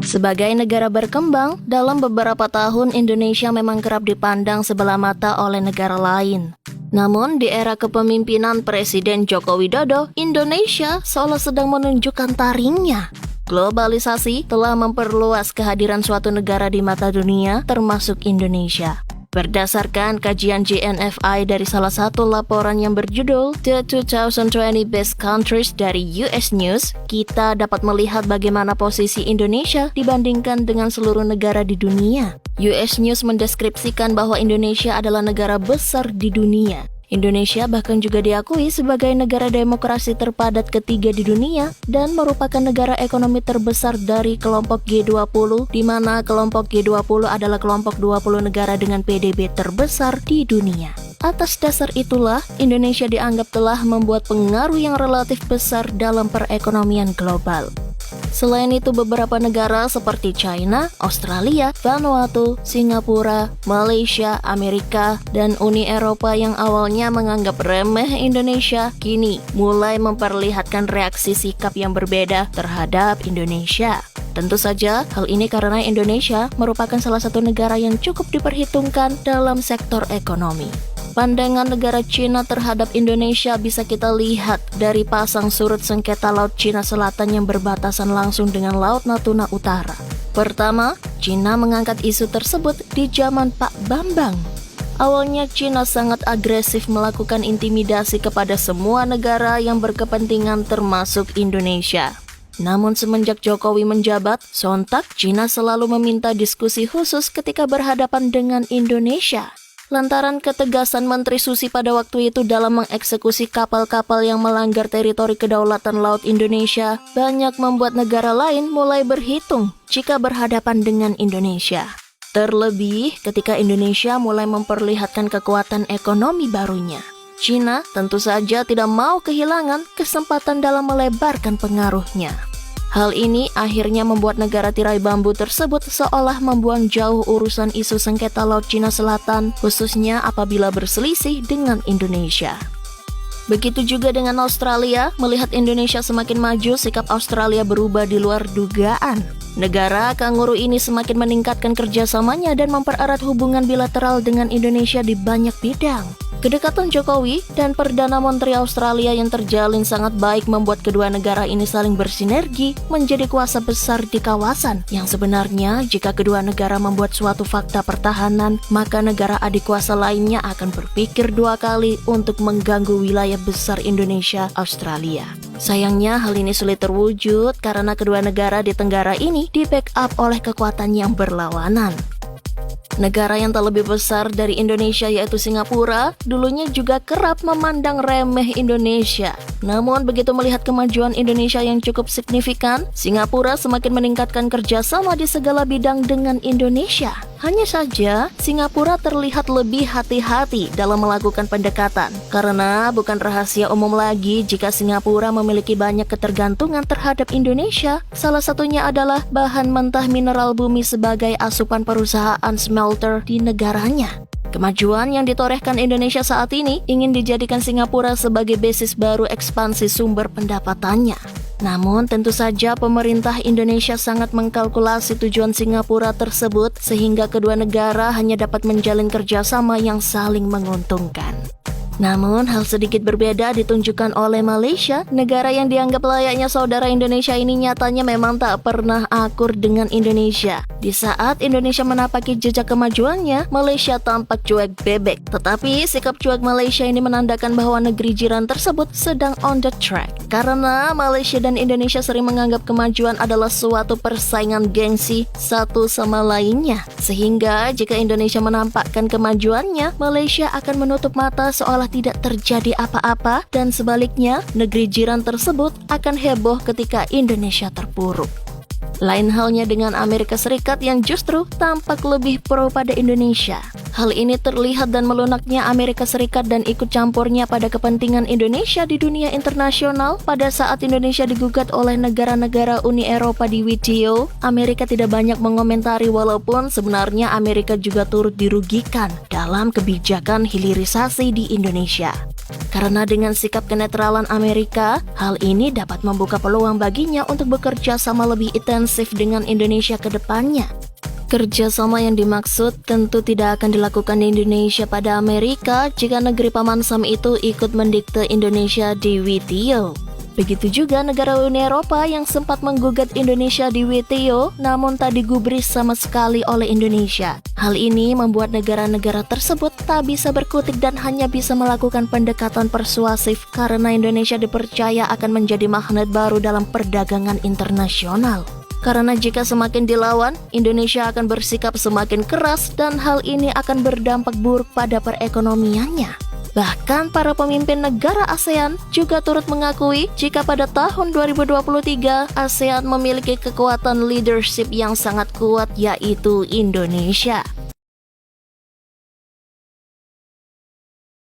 Sebagai negara berkembang, dalam beberapa tahun Indonesia memang kerap dipandang sebelah mata oleh negara lain. Namun di era kepemimpinan Presiden Joko Widodo, Indonesia seolah sedang menunjukkan taringnya. Globalisasi telah memperluas kehadiran suatu negara di mata dunia, termasuk Indonesia. Berdasarkan kajian GNFI dari salah satu laporan yang berjudul The 2020 Best Countries dari US News, kita dapat melihat bagaimana posisi Indonesia dibandingkan dengan seluruh negara di dunia. US News mendeskripsikan bahwa Indonesia adalah negara besar di dunia. Indonesia bahkan juga diakui sebagai negara demokrasi terpadat ketiga di dunia dan merupakan negara ekonomi terbesar dari kelompok G20, di mana kelompok G20 adalah kelompok 20 negara dengan PDB terbesar di dunia. Atas dasar itulah, Indonesia dianggap telah membuat pengaruh yang relatif besar dalam perekonomian global. Selain itu, beberapa negara seperti China, Australia, Vanuatu, Singapura, Malaysia, Amerika, dan Uni Eropa yang awalnya menganggap remeh Indonesia, kini mulai memperlihatkan reaksi sikap yang berbeda terhadap Indonesia. Tentu saja, hal ini karena Indonesia merupakan salah satu negara yang cukup diperhitungkan dalam sektor ekonomi. Pandangan negara Cina terhadap Indonesia bisa kita lihat dari pasang surut sengketa Laut Cina Selatan yang berbatasan langsung dengan Laut Natuna Utara. Pertama, Cina mengangkat isu tersebut di zaman Pak Bambang. Awalnya Cina sangat agresif melakukan intimidasi kepada semua negara yang berkepentingan termasuk Indonesia. Namun semenjak Jokowi menjabat, sontak Cina selalu meminta diskusi khusus ketika berhadapan dengan Indonesia. Lantaran ketegasan Menteri Susi pada waktu itu dalam mengeksekusi kapal-kapal yang melanggar teritori kedaulatan laut Indonesia, banyak membuat negara lain mulai berhitung jika berhadapan dengan Indonesia. Terlebih ketika Indonesia mulai memperlihatkan kekuatan ekonomi barunya. Cina tentu saja tidak mau kehilangan kesempatan dalam melebarkan pengaruhnya. Hal ini akhirnya membuat negara tirai bambu tersebut seolah membuang jauh urusan isu sengketa Laut Cina Selatan, khususnya apabila berselisih dengan Indonesia. Begitu juga dengan Australia, melihat Indonesia semakin maju, sikap Australia berubah di luar dugaan. Negara kanguru ini semakin meningkatkan kerjasamanya dan mempererat hubungan bilateral dengan Indonesia di banyak bidang. Kedekatan Jokowi dan Perdana Menteri Australia yang terjalin sangat baik membuat kedua negara ini saling bersinergi menjadi kuasa besar di kawasan, yang sebenarnya jika kedua negara membuat suatu fakta pertahanan, maka negara adik kuasa lainnya akan berpikir dua kali untuk mengganggu wilayah besar Indonesia, Australia. Sayangnya hal ini sulit terwujud karena kedua negara di Tenggara ini di-backup oleh kekuatan yang berlawanan. Negara yang tak lebih besar dari Indonesia yaitu Singapura, dulunya juga kerap memandang remeh Indonesia. Namun begitu melihat kemajuan Indonesia yang cukup signifikan, Singapura semakin meningkatkan kerjasama di segala bidang dengan Indonesia. Hanya saja, Singapura terlihat lebih hati-hati dalam melakukan pendekatan. Karena bukan rahasia umum lagi jika Singapura memiliki banyak ketergantungan terhadap Indonesia. Salah satunya adalah bahan mentah mineral bumi sebagai asupan perusahaan smelter di negaranya. Kemajuan yang ditorehkan Indonesia saat ini ingin dijadikan Singapura sebagai basis baru ekspansi sumber pendapatannya. Namun tentu saja pemerintah Indonesia sangat mengkalkulasi tujuan Singapura tersebut sehingga kedua negara hanya dapat menjalin kerjasama yang saling menguntungkan. Namun hal sedikit berbeda ditunjukkan oleh Malaysia, negara yang dianggap layaknya saudara Indonesia ini nyatanya memang tak pernah akur dengan Indonesia. Di saat Indonesia menapaki jejak kemajuannya, Malaysia tampak cuek bebek. Tetapi sikap cuek Malaysia ini menandakan bahwa negeri jiran tersebut sedang on the track. Karena Malaysia dan Indonesia sering menganggap kemajuan adalah suatu persaingan gengsi satu sama lainnya. Sehingga jika Indonesia menampakkan kemajuannya, Malaysia akan menutup mata seolah tidak terjadi apa-apa, dan sebaliknya, negeri jiran tersebut akan heboh ketika Indonesia terpuruk. Lain halnya dengan Amerika Serikat yang justru tampak lebih pro pada Indonesia. Hal ini terlihat dan melunaknya Amerika Serikat dan ikut campurnya pada kepentingan Indonesia di dunia internasional pada saat Indonesia digugat oleh negara-negara Uni Eropa di WTO. Amerika tidak banyak mengomentari walaupun sebenarnya Amerika juga turut dirugikan dalam kebijakan hilirisasi di Indonesia. Karena dengan sikap kenetralan Amerika, hal ini dapat membuka peluang baginya untuk bekerja sama lebih intensif dengan Indonesia ke depannya. Kerjasama yang dimaksud tentu tidak akan dilakukan di Indonesia pada Amerika jika negeri Paman Sam itu ikut mendikte Indonesia di WTO. Begitu juga negara Uni Eropa yang sempat menggugat Indonesia di WTO namun tak digubris sama sekali oleh Indonesia. Hal ini membuat negara-negara tersebut tak bisa berkutik dan hanya bisa melakukan pendekatan persuasif karena Indonesia dipercaya akan menjadi magnet baru dalam perdagangan internasional. Karena jika semakin dilawan, Indonesia akan bersikap semakin keras dan hal ini akan berdampak buruk pada perekonomiannya. Bahkan para pemimpin negara ASEAN juga turut mengakui jika pada tahun 2023 ASEAN memiliki kekuatan leadership yang sangat kuat yaitu Indonesia.